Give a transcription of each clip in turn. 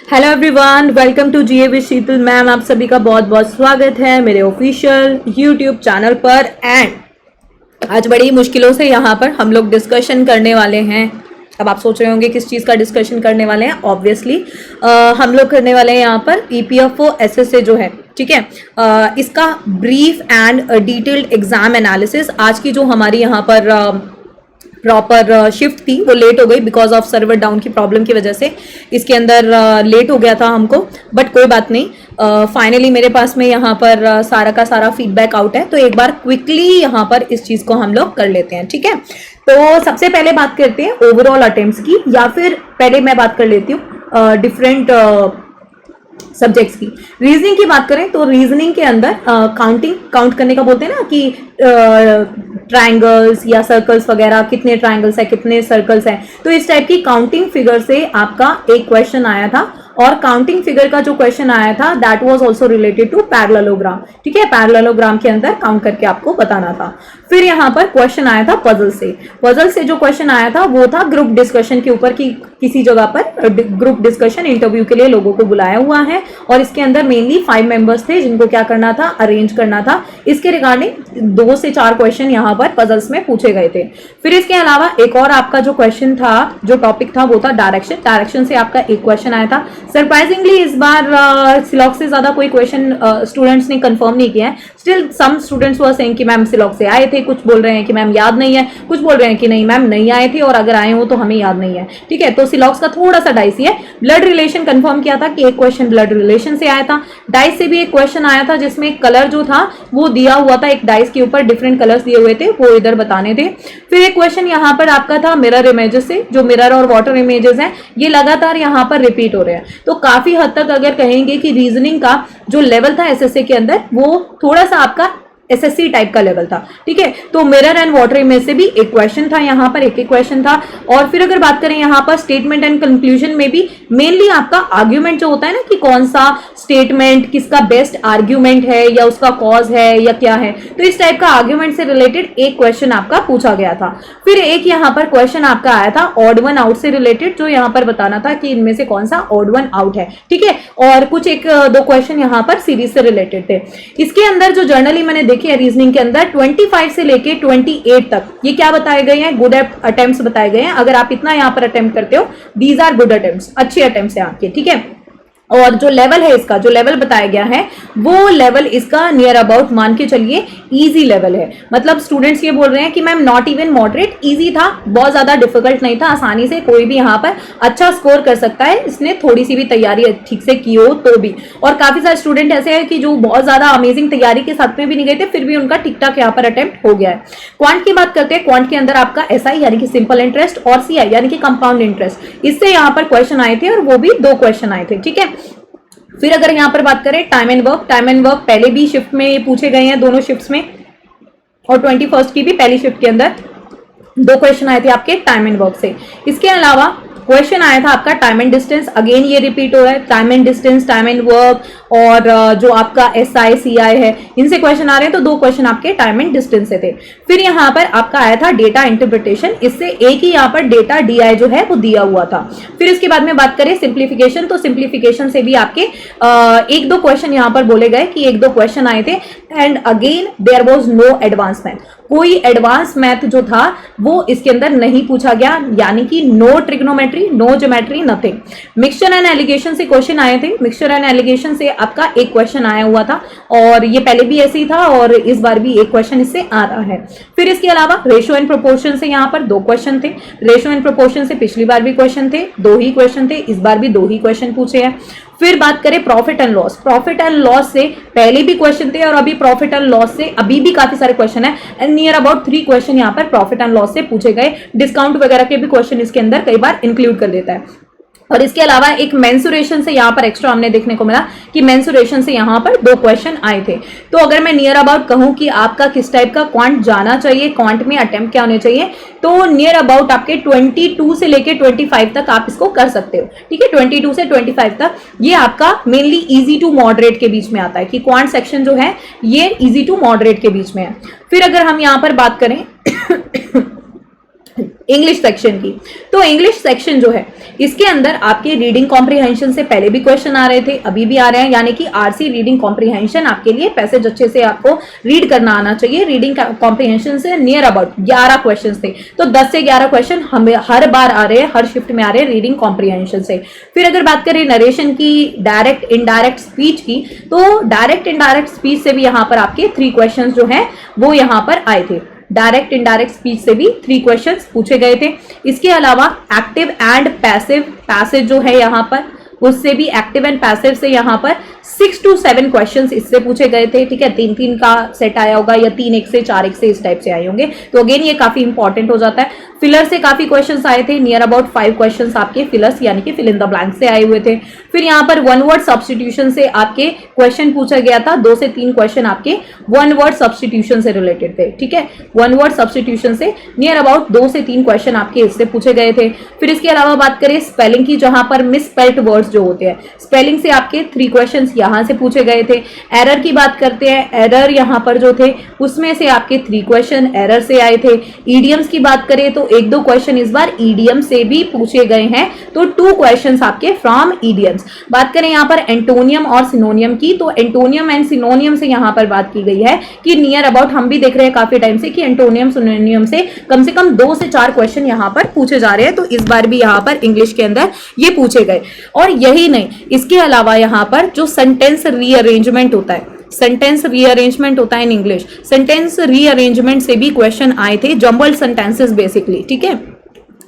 Hello everyone, welcome to GA with Sheetal ma'am. आप सभी का बहुत बहुत स्वागत है मेरे ऑफिशियल यूट्यूब चैनल पर। एंड आज बड़ी मुश्किलों से यहाँ पर हम लोग डिस्कशन करने वाले हैं। अब आप सोच रहे होंगे किस चीज़ का डिस्कशन करने वाले हैं। ऑब्वियसली हम लोग करने वाले हैं यहाँ पर ईपीएफओ एसएसए जो है, ठीक है, इसका brief and detailed exam analysis. आज की जो हमारी यहाँ पर प्रॉपर शिफ्ट थी वो लेट हो गई बिकॉज ऑफ सर्वर डाउन की प्रॉब्लम की वजह से। इसके अंदर लेट हो गया था हमको, बट कोई बात नहीं। फाइनली मेरे पास में यहाँ पर सारा का सारा फीडबैक आउट है, तो एक बार क्विकली यहाँ पर इस चीज़ को हम लोग कर लेते हैं, ठीक है। तो सबसे पहले बात करते हैं ओवरऑल अटेम्प्ट्स की, या फिर पहले मैं बात कर लेती हूँ डिफरेंट सब्जेक्ट्स की। रीजनिंग की बात करें तो रीजनिंग के अंदर काउंट करने का बोलते हैं ना कि ट्रायंगल्स या सर्कल्स वगैरह, कितने ट्रायंगल्स है कितने सर्कल्स हैं, तो इस टाइप की काउंटिंग फिगर से आपका एक क्वेश्चन आया था। और काउंटिंग फिगर का जो क्वेश्चन आया था that was also related to parallelogram, ठीक है। पैरेललोग्राम के अंदर काउंट करके आपको बताना था। फिर यहाँ पर क्वेश्चन आया था पजल से। पजल से जो क्वेश्चन आया था वो था ग्रुप डिस्कशन के ऊपर, कि किसी जगह पर ग्रुप डिस्कशन इंटरव्यू के लिए लोगों को बुलाया हुआ है, और इसके अंदर मेनली 5 मेंबर्स थे जिनको क्या करना था, अरेंज करना था। इसके रिगार्डिंग 2 से 4 क्वेश्चन यहाँ पर पजल्स में पूछे गए थे। फिर इसके अलावा एक और आपका जो क्वेश्चन था, जो टॉपिक था वो था डायरेक्शन। डायरेक्शन से आपका एक क्वेश्चन आया था। सरप्राइजिंगली इस बार सिलॉक से ज्यादा कोई क्वेश्चन स्टूडेंट्स ने कंफर्म नहीं किया है। Still some students were saying कि मैम सिलॉक से आए थे, कुछ बोल रहे हैं कि मैम याद नहीं है, कुछ बोल रहे हैं कि नहीं मैम नहीं आए थे, और अगर आए हो तो हमें याद नहीं है, ठीक है। तो सिलॉक्स का थोड़ा सा डाइसी है। ब्लड रिलेशन कंफर्म किया था कि एक क्वेश्चन ब्लड रिलेशन से आया था। डाइस से भी एक क्वेश्चन आया था जिसमें कलर जो था वो दिया हुआ था, एक डाइस के ऊपर डिफरेंट कलर्स दिए हुए थे, वो इधर बताने थे। फिर एक क्वेश्चन यहाँ पर आपका था मिरर इमेजेस से। जो मिरर और वाटर इमेजेस हैं ये लगातार यहाँ पर रिपीट हो रहे हैं। तो काफी हद तक अगर कहेंगे कि रीजनिंग का जो लेवल था एसएसए के अंदर वो थोड़ा सा आपका एसएससी टाइप का लेवल था, ठीक है। तो मिरर एंड वाटर इमेज से भी एक क्वेश्चन था, यहाँ पर एक क्वेश्चन था। और फिर अगर बात करें यहाँ पर स्टेटमेंट एंड कंक्लूजन में भी मेनली आपका आर्ग्यूमेंट जो होता है ना, कि कौन सा स्टेटमेंट किसका बेस्ट आर्ग्यूमेंट है या उसका कॉज है या क्या है, तो इस टाइप का आर्ग्यूमेंट से रिलेटेड एक क्वेश्चन आपका पूछा गया था। फिर एक यहाँ पर क्वेश्चन आपका आया था ऑड वन आउट से रिलेटेड, जो यहाँ पर बताना था कि इनमें से कौन सा ऑड वन आउट है, ठीक है। और कुछ 1-2 क्वेश्चन यहाँ पर सीरीज से रिलेटेड थे। इसके अंदर जो जर्नली मैंने देखिए रीजनिंग के अंदर 25 से लेके 28 तक ये क्या बताए गए हैं, गुड अटेम्प्ट्स बताए गए हैं। अगर आप इतना यहाँ पर अटेम्प्ट करते हो, दीज आर गुड अटेम्प्ट्स, अच्छे अटेम्प्ट्स हैं आपके, ठीक है। और जो लेवल है इसका, जो लेवल बताया गया है वो लेवल इसका नियर अबाउट मान के चलिए इजी लेवल है। मतलब स्टूडेंट्स ये बोल रहे हैं कि ma'am not even moderate, easy था, बहुत ज्यादा डिफिकल्ट नहीं था, आसानी से कोई भी यहाँ पर अच्छा स्कोर कर सकता है, इसने थोड़ी सी भी तैयारी ठीक से की हो तो भी। और काफी सारे स्टूडेंट ऐसे हैं कि जो बहुत ज्यादा अमेजिंग तैयारी के साथ में भी नहीं गए थे, फिर भी उनका ठीक ठाक यहाँ पर अटेम्प्ट हो गया है। क्वांट की बात करते हैं। क्वांट के अंदर आपका एसआई यानी कि सिंपल इंटरेस्ट और सीआई यानी कि कंपाउंड इंटरेस्ट, इससे यहाँ पर क्वेश्चन आए थे और वो भी 2 क्वेश्चन आए थे, ठीक है। फिर अगर यहाँ पर बात करें time and work, time and work पहले भी शिफ्ट में पूछे गए हैं, दोनों शिफ्ट्स में, और 21st की भी पहली शिफ्ट के अंदर 2 क्वेश्चन आए थे आपके टाइम एंड वर्क से। इसके अलावा क्वेश्चन आया था आपका टाइम एंड डिस्टेंस, अगेन ये रिपीट हो रहा है, time and distance, time and work, और जो आपका एसआई सीआई है इनसे क्वेश्चन आ रहे हैं, तो 2 क्वेश्चन आपके टाइम एंड डिस्टेंस से थे। फिर यहाँ पर आपका आया था डेटा इंटरप्रिटेशन, इससे एक ही यहाँ पर डेटा डीआई जो है वो दिया हुआ था। फिर इसके बाद में बात करें सिंप्लीफिकेशन, तो सिंप्लीफिकेशन से भी आपके 1-2 क्वेश्चन यहाँ पर बोले गए कि 1-2 क्वेश्चन आए थे। And again there was no advance math, कोई एडवांस मैथ जो था वो इसके अंदर नहीं पूछा गया, यानी कि no trigonometry, no geometry, nothing. Mixture and alligation से क्वेश्चन आए थे। मिक्सचर एंड एलिगेशन से आपका एक क्वेश्चन आया हुआ था, और ये पहले भी ऐसे ही था और इस बार भी एक क्वेश्चन इससे आ रहा है। फिर इसके अलावा रेशियो एंड प्रोपोर्शन से यहाँ पर 2 क्वेश्चन थे। रेशियो एंड प्रोपोर्शन से पिछली बार भी क्वेश्चन थे, 2 ही क्वेश्चन थे, इस बार भी 2 ही क्वेश्चन पूछे हैं। फिर बात करें profit and loss, profit and loss से पहले भी क्वेश्चन थे और अभी प्रॉफिट एंड लॉस से अभी भी काफी सारे क्वेश्चन है, एंड नियर अबाउट 3 क्वेश्चन यहाँ पर प्रॉफिट एंड लॉस से पूछे गए। डिस्काउंट वगैरह के भी क्वेश्चन इसके अंदर कई बार इंक्लूड कर देता है। और इसके अलावा एक मेंसुरेशन से यहाँ पर एक्स्ट्रा हमने देखने को मिला कि मेंसुरेशन से यहाँ पर 2 क्वेश्चन आए थे। तो अगर मैं नियर अबाउट कहूँ कि आपका किस टाइप का क्वांट जाना चाहिए, क्वांट में अटेम्प्ट क्या होने चाहिए, तो नियर अबाउट आपके 22 से लेके 25 तक आप इसको कर सकते हो, ठीक है। 22 से 25 तक ये आपका मेनली इजी टू मॉडरेट के बीच में आता है, कि क्वांट सेक्शन जो है ये इजी टू मॉडरेट के बीच में है। फिर अगर हम यहाँ पर बात करें इंग्लिश सेक्शन की। तो इंग्लिश सेक्शन जो है इसके अंदर आपके रीडिंग कॉम्प्रिहेंशन से पहले भी क्वेश्चन आ रहे थे, अभी भी आ रहे हैं, यानी कि आरसी रीडिंग कॉम्प्रिहेंशन आपके लिए पैसेज अच्छे से आपको रीड करना आना चाहिए। रीडिंग कॉम्प्रिहेंशन से नियर अबाउट 11 क्वेश्चन थे, तो 10 से 11 क्वेश्चन हमें हर बार आ रहे हैं, हर शिफ्ट में आ रहे हैं रीडिंग कॉम्प्रिहेंशन से। फिर अगर बात करें नरेशन की, डायरेक्ट इनडायरेक्ट स्पीच की, तो डायरेक्ट इनडायरेक्ट स्पीच से भी यहाँ पर आपके 3 क्वेश्चन जो है वो यहाँ पर आए थे। डायरेक्ट इनडायरेक्ट स्पीच से भी 3 क्वेश्चंस पूछे गए थे। इसके अलावा एक्टिव एंड पैसिव पैसेज जो है यहाँ पर, उससे भी एक्टिव एंड पैसिव से यहाँ पर 6 to 7 क्वेश्चंस इससे पूछे गए थे। ठीक है, 3-3 का सेट आया होगा या 3 एक से 4 एक से इस टाइप से आए होंगे। तो अगेन ये काफी इंपॉर्टेंट हो जाता है। फिलर से काफी क्वेश्चंस आए थे, नियर अबाउट 5 क्वेश्चंस आपके फिलर्स यानी कि फिल इन द ब्लैंक से आए हुए थे। फिर यहाँ पर वन वर्ड सब्स्टिट्यूशन से आपके क्वेश्चन पूछा गया था, 2 से 3 क्वेश्चन आपके वन वर्ड सब्स्टिट्यूशन से रिलेटेड थे। ठीक है, वन वर्ड सब्स्टिट्यूशन से नियर अबाउट 2 से 3 क्वेश्चन आपके इससे पूछे गए थे। फिर इसके अलावा बात करें स्पेलिंग की, जहां पर मिसस्पेल्ड वर्ड्स जो होते हैं, स्पेलिंग से आपके 3 क्वेश्चंस यहां से पूछे गए थे। एरर की बात करते हैं, एरर यहां पर जो थे उसमें से आपके 3 क्वेश्चन एरर से आए थे। ईडियम्स की बात करें तो 1-2 क्वेश्चन इस बार ईडियम से भी पूछे गए हैं, तो 2 क्वेश्चंस आपके फ्रॉम ईडियम्स। बात करें यहां पर एंटोनियम और सिनोनियम की, तो एंटोनियम एंड सिनोनियम से यहां पर बात की गई है कि नियर अबाउट हम भी देख रहे हैं काफी टाइम से कि एंटोनियम सिनोनियम से कम 2 से 4 क्वेश्चन यहां पर पूछे जा रहे हैं। तो इस बार भी यहां पर इंग्लिश के अंदर ये पूछे गए। और यही नहीं, इसके अलावा यहां पर जो सेंटेंस रीअरेंजमेंट होता है, सेंटेंस रीअरेंजमेंट होता है इन इंग्लिश, सेंटेंस रीअरेंजमेंट से भी क्वेश्चन आए थे, जंबल्ड सेंटेंसेस बेसिकली। ठीक है,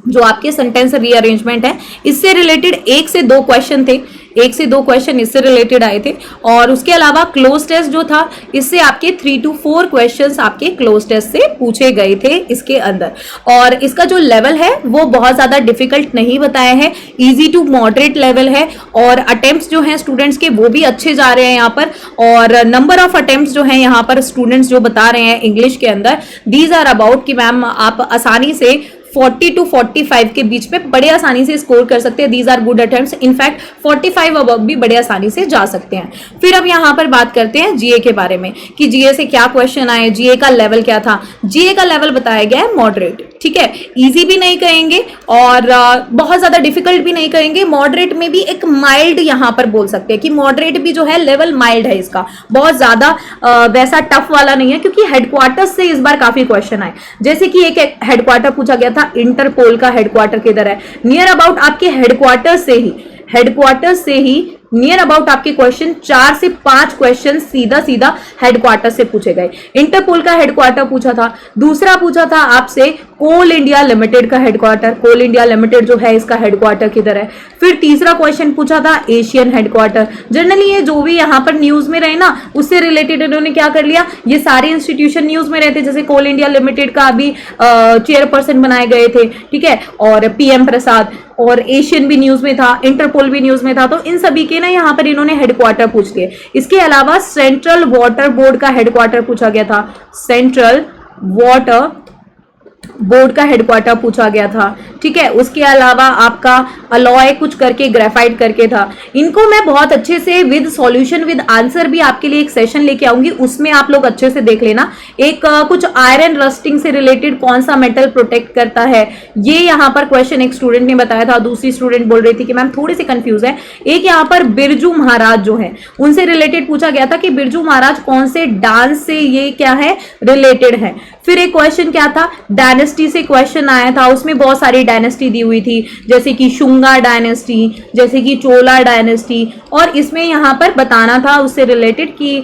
जो आपके सेंटेंस रीअरेंजमेंट है इससे रिलेटेड 1 से 2 क्वेश्चन थे, 1 से 2 क्वेश्चन इससे रिलेटेड आए थे। और उसके अलावा क्लोज टेस्ट जो था, इससे आपके 3 to 4 क्वेश्चंस आपके क्लोज टेस्ट से पूछे गए थे इसके अंदर। और इसका जो लेवल है वो बहुत ज्यादा डिफिकल्ट नहीं बताया है, इजी टू मॉडरेट लेवल है। और अटेम्प्ट्स जो हैं स्टूडेंट्स के वो भी अच्छे जा रहे हैं यहाँ पर। और नंबर ऑफ अटेम्प्ट्स जो हैं यहाँ पर स्टूडेंट्स जो बता रहे हैं इंग्लिश के अंदर, दीज आर अबाउट कि मैम आप आसानी से 40 to 45 के बीच में बड़े आसानी से स्कोर कर सकते हैं। These are good attempts, in fact 45 above भी बड़े आसानी से जा सकते हैं। फिर अब यहाँ पर बात करते हैं जीए के बारे में कि जीए से क्या क्वेश्चन आए, जीए का लेवल क्या था। जीए का लेवल बताया गया है मॉडरेट। ठीक है, इजी भी नहीं कहेंगे और बहुत ज्यादा डिफिकल्ट भी नहीं कहेंगे, मॉडरेट में भी एक माइल्ड यहाँ पर बोल सकते हैं कि मॉडरेट भी जो है लेवल माइल्ड है इसका, बहुत ज्यादा वैसा टफ वाला नहीं है। क्योंकि हेडक्वार्टर्स से इस बार काफी क्वेश्चन आए, जैसे कि एक हेडक्वार्टर पूछा गया था इंटरपोल का हेडक्वार्टर किधर है, नियर अबाउट आपके हेडक्वार्टर से ही नियर अबाउट आपके क्वेश्चन 4 से 5 क्वेश्चन सीधा हेडक्वार्टर से पूछे गए। इंटरपोल का हेडक्वार्टर पूछा था, दूसरा पूछा था आपसे कोल इंडिया लिमिटेड का हेडक्वार्टर, कोल इंडिया लिमिटेड जो है इसका हेडक्वार्टर किधर है। फिर तीसरा क्वेश्चन पूछा था एशियन हेडक्वार्टर। जनरली ये जो भी यहाँ पर न्यूज में रहे ना, उससे रिलेटेड इन्होंने क्या कर लिया, ये सारे इंस्टीट्यूशन न्यूज में रहते, जैसे कोल इंडिया लिमिटेड का अभी चेयरपर्सन बनाए गए थे। ठीक है, और पीएम प्रसाद, और एशियन भी न्यूज में था, इंटरपोल भी न्यूज में था, तो इन सभी के ना यहाँ पर इन्होंने हेडक्वार्टर पूछ लिए। इसके अलावा सेंट्रल वाटर बोर्ड का हेडक्वार्टर पूछा गया था, सेंट्रल वाटर बोर्ड का हेडक्वार्टर पूछा गया था। ठीक है, उसके अलावा आपका अलॉय कुछ करके ग्रेफाइट करके था। इनको मैं बहुत अच्छे से विद सॉल्यूशन विद आंसर भी आपके लिए एक सेशन लेके आऊंगी, उसमें आप लोग अच्छे से देख लेना। एक कुछ आयरन रस्टिंग से रिलेटेड कौन सा मेटल प्रोटेक्ट करता है, ये यहाँ पर क्वेश्चन एक स्टूडेंट ने बताया था, दूसरी स्टूडेंट बोल रही थी कि मैम थोड़ी सी कंफ्यूज है। एक यहाँ पर बिरजू महाराज जो है उनसे रिलेटेड पूछा गया था कि बिरजू महाराज कौन से डांस से ये क्या है रिलेटेड है। फिर एक क्वेश्चन क्या था, डायनेस्टी से क्वेश्चन आया था, उसमें बहुत सारी डायनेस्टी दी हुई थी, जैसे कि शुंगा डायनेस्टी, जैसे कि चोला डायनेस्टी। और इसमें यहाँ पर बताना था उससे रिलेटेड कि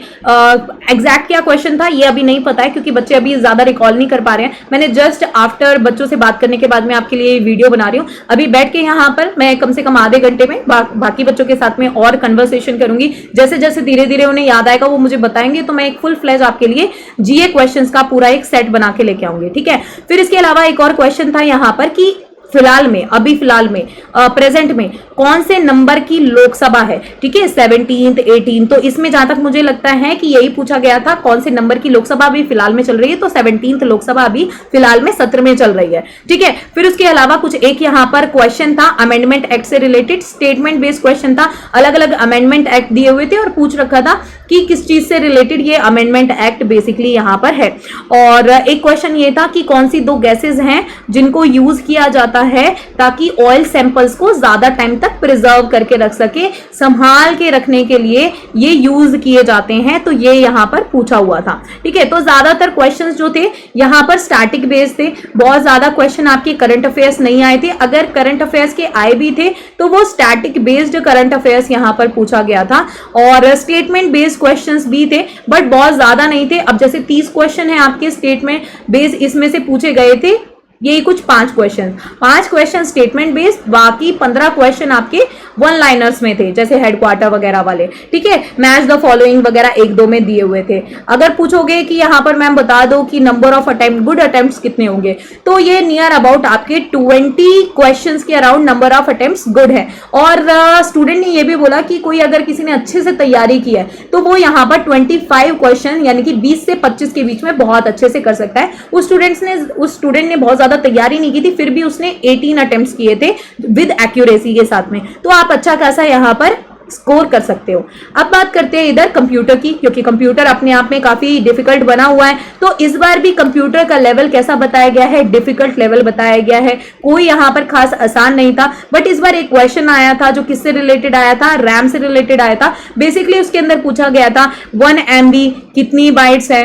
एग्जैक्ट क्या क्वेश्चन था ये अभी नहीं पता है, क्योंकि बच्चे अभी ज्यादा रिकॉल नहीं कर पा रहे हैं। मैंने जस्ट आफ्टर बच्चों से बात करने के बाद में आपके लिए वीडियो बना रही हूँ। अभी बैठ के यहाँ पर मैं कम से कम आधे घंटे में बाकी बच्चों के साथ में और कन्वर्सेशन करूंगी। जैसे जैसे धीरे धीरे उन्हें याद आएगा वो मुझे बताएंगे, तो मैं एक फुल फ्लैज आपके लिए जीए क्वेश्चंस का पूरा एक सेट बना के लेके आऊंगी। ठीक है, फिर इसके अलावा एक और क्वेश्चन था यहाँ पर कि फिलहाल में प्रेजेंट में कौन से नंबर की लोकसभा है। ठीक है, 17th 18th, तो इसमें जहां तक मुझे लगता है कि यही पूछा गया था कौन से नंबर की लोकसभा अभी फिलहाल में चल रही है, तो 17th लोकसभा अभी फिलहाल में सत्र में चल रही है। ठीक है, फिर उसके अलावा कुछ एक यहाँ पर क्वेश्चन था अमेंडमेंट एक्ट से रिलेटेड, स्टेटमेंट बेस्ड क्वेश्चन था, अलग अलग अमेंडमेंट एक्ट दिए हुए थे और पूछ रखा था कि किस चीज से रिलेटेड ये अमेंडमेंट एक्ट बेसिकली यहाँ पर है। और एक क्वेश्चन ये था कि कौन सी 2 गैसेज हैं जिनको यूज किया जाता है ताकि ऑयल सैंपल्स को ज्यादा टाइम तक प्रिजर्व करके रख सके, संभाल के रखने के लिए ये यूज किए जाते हैं। तो ये यहाँ पर पूछा हुआ था। ठीक है, तो ज्यादातर क्वेश्चंस जो थे यहाँ पर स्टैटिक बेस्ड थे, बहुत ज्यादा क्वेश्चन आपके करंट अफेयर्स नहीं आए थे। अगर करंट अफेयर्स के आए भी थे तो वो स्टैटिक बेस्ड करंट अफेयर्स यहाँ पर पूछा गया था, और स्टेटमेंट बेस्ड क्वेश्चंस भी थे बट बहुत ज्यादा नहीं थे। अब जैसे 30 क्वेश्चन है आपके स्टेटमेंट बेस्ड, इसमें से पूछे गए थे ये कुछ 5 क्वेश्चन स्टेटमेंट बेस्ड, बाकी 15 क्वेश्चन आपके वन लाइनर्स में थे, जैसे हेडक्वार्टर वगैरह वाले। ठीक है, मैच द फॉलोइंग वगैरह 1-2 में दिए हुए थे। अगर पूछोगे कि यहाँ पर मैम बता दो कि number of attempt, good attempts कितने होंगे, तो ये नियर अबाउट आपके 20 क्वेश्चंस के around number of attempts good है। और स्टूडेंट ने ये भी बोला कि कोई अगर किसी ने अच्छे से तैयारी की है तो वो यहाँ पर 25 क्वेश्चन यानी कि 20 से 25 के बीच में बहुत अच्छे से कर सकता है। उस स्टूडेंट ने बहुत ज्यादा तैयारी नहीं की थी, फिर भी उसने 18 अटेम्प्ट्स किए थे विद एक्यूरेसी के साथ में, तो आप अच्छा खासा यहाँ पर स्कोर कर सकते हो। अब बात करते हैं इधर कंप्यूटर की, क्योंकि कंप्यूटर अपने आप में काफी डिफिकल्ट बना हुआ है। तो इस बार भी कंप्यूटर का लेवल कैसा बताया गया है, डिफिकल्ट लेवल बताया गया है, कोई यहाँ पर खास आसान नहीं था। बट इस बार एक क्वेश्चन आया था जो किससे रिलेटेड आया था, रैम से रिलेटेड आया था। बेसिकली उसके अंदर पूछा गया था 1 MB कितनी बाइट्स है,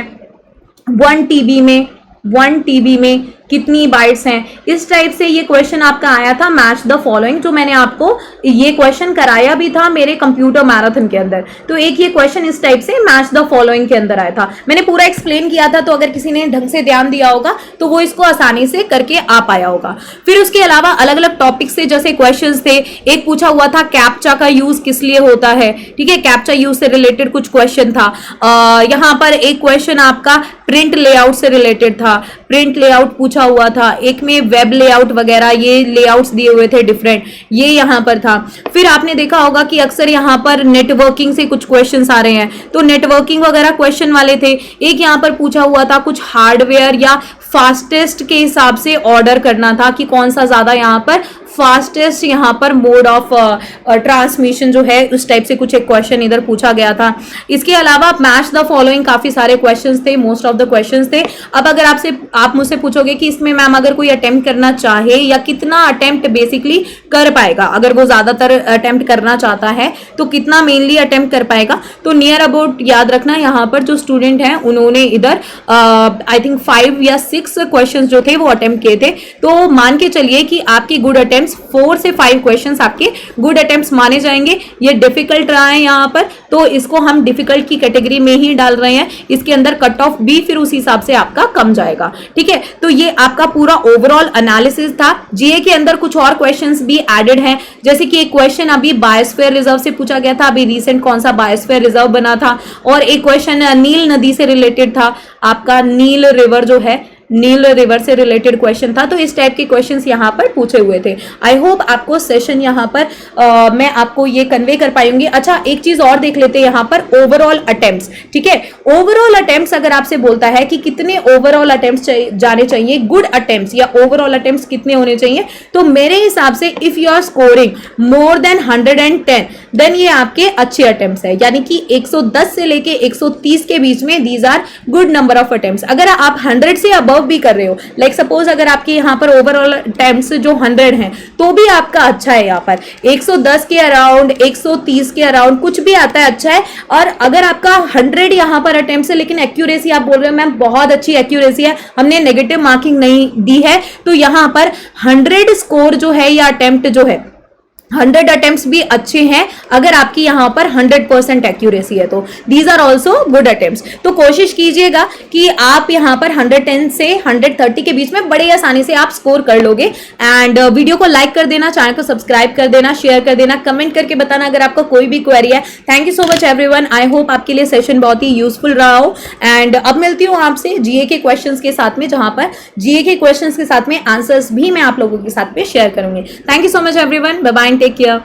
1 TB में कितनी बाइट्स हैं, इस टाइप से ये क्वेश्चन आपका आया था। मैच द फॉलोइंग, जो मैंने आपको ये क्वेश्चन कराया भी था मेरे कंप्यूटर मैराथन के अंदर, तो एक ये क्वेश्चन इस टाइप से मैच द फॉलोइंग के अंदर आया था। मैंने पूरा एक्सप्लेन किया था, तो अगर किसी ने ढंग से ध्यान दिया होगा तो वो इसको आसानी से करके आ पाया होगा। फिर उसके अलावा अलग अलग टॉपिक से जैसे क्वेश्चन थे, एक पूछा हुआ था कैप्चा का यूज किस लिए होता है। ठीक है, कैप्चा यूज से रिलेटेड कुछ क्वेश्चन था। यहाँ पर एक क्वेश्चन आपका प्रिंट लेआउट से रिलेटेड था, प्रिंट लेआउट पूछा हुआ था। एक में वेब लेआउट वगैरह, ये लेआउट्स दिए हुए थे डिफरेंट, ये यहाँ पर था। फिर आपने देखा होगा कि अक्सर यहाँ पर नेटवर्किंग से कुछ क्वेश्चंस आ रहे हैं, तो नेटवर्किंग वगैरह क्वेश्चन वाले थे। एक यहाँ पर पूछा हुआ था कुछ हार्डवेयर या फास्टेस्ट के हिसाब से ऑर्डर करना था कि कौन सा ज्यादा यहाँ पर फास्टेस्ट यहाँ पर मोड ऑफ ट्रांसमिशन जो है, उस टाइप से कुछ एक क्वेश्चन इधर पूछा गया था। इसके अलावा मैच द फॉलोइंग काफी सारे क्वेश्चंस थे, मोस्ट ऑफ द क्वेश्चंस थे। अब अगर आप मुझसे पूछोगे कि इसमें मैम अगर कोई अटेम्प्ट करना चाहे या कितना अटेम्प्ट बेसिकली कर पाएगा, अगर वो ज्यादातर अटेम्प्ट करना चाहता है तो कितना मेनली अटेम्प्ट कर पाएगा, तो नियर अबाउट याद रखना यहाँ पर जो स्टूडेंट है उन्होंने इधर आई थिंक 5 या 6 क्वेश्चन जो थे वो अटेम्प्ट किए थे। तो मान के चलिए कि आपकी गुड अटेम्प्ट 4 से 5 क्वेश्चंस आपके गुड अटेम्प्ट्स माने जाएंगे। ये डिफिकल्ट रहा है यहाँ पर, तो इसको हम डिफिकल्ट की कैटेगरी में ही डाल रहे हैं। इसके अंदर कट ऑफ भी फिर उस हिसाब से आपका कम जाएगा। ठीक है, तो ये आपका पूरा ओवरऑल एनालिसिस था। जीए के अंदर कुछ और क्वेश्चंस भी एडेड हैं, जैसे कि एक क्वेश्चन अभी बायोस्फीयर रिजर्व से पूछा गया था, अभी रिसेंट कौन सा बायोस्फीयर रिजर्व बना था, और एक क्वेश्चन नील नदी से रिलेटेड था, आपका नील रिवर जो है, नील रिवर से रिलेटेड क्वेश्चन था। तो इस टाइप के क्वेश्चंस यहाँ पर पूछे हुए थे। आई होप आपको सेशन यहाँ पर मैं आपको ये कन्वे कर पाऊंगी। अच्छा, एक चीज और देख लेते हैं यहाँ पर, ओवरऑल अटेम्प्ट्स। ठीक है, ओवरऑल अटेम्प्ट्स अगर आपसे बोलता है कि कितने ओवरऑल अटेम्प्ट्स जाने चाहिए, गुड अटेम्प्ट्स या ओवरऑल अटेम्प्ट्स कितने होने चाहिए, तो मेरे हिसाब से if you are scoring more than 110 then ये आपके अच्छे अटेम्प्ट्स है, यानी कि 110 से लेके 130 के बीच में these are good number of attempts. अगर आप 100 से अबव भी कर रहे हो, लाइक सपोज अगर आपके यहाँ पर ओवरऑल अटेम्प्ट्स जो 100 हैं तो भी आपका अच्छा है। यहाँ पर 110 के अराउंड, 130 के अराउंड कुछ भी आता है, अच्छा है। और अगर आपका 100 यहाँ पर अटेम्प्ट्स है लेकिन एक्यूरेसी आप बोल रहे हो मैम बहुत अच्छी एक्यूरेसी है, हमने नेगेटिव मार्किंग नहीं दी है, तो यहाँ पर 100 स्कोर जो है या अटेम्प्ट जो है 100 अटेम्प्ट्स भी अच्छे हैं अगर आपकी यहाँ पर 100% एक्यूरेसी है, तो these are also good attempts. तो कोशिश कीजिएगा कि आप यहाँ पर 110 से 130 के बीच में बड़े आसानी से आप स्कोर कर लोगे। एंड वीडियो को लाइक कर देना, चैनल को सब्सक्राइब कर देना, शेयर कर देना, कमेंट करके बताना अगर आपका कोई भी क्वेरी है। Thank you so much everyone, I hope आपके लिए सेशन बहुत ही यूजफुल रहा हो। एंड अब मिलती हूँ आपसे जीए के क्वेश्चन के साथ में, जहां पर जीए के क्वेश्चन के साथ में आंसर्स भी मैं आप लोगों के साथ में शेयर करूंगी। Thank you so much everyone, bye bye, take care.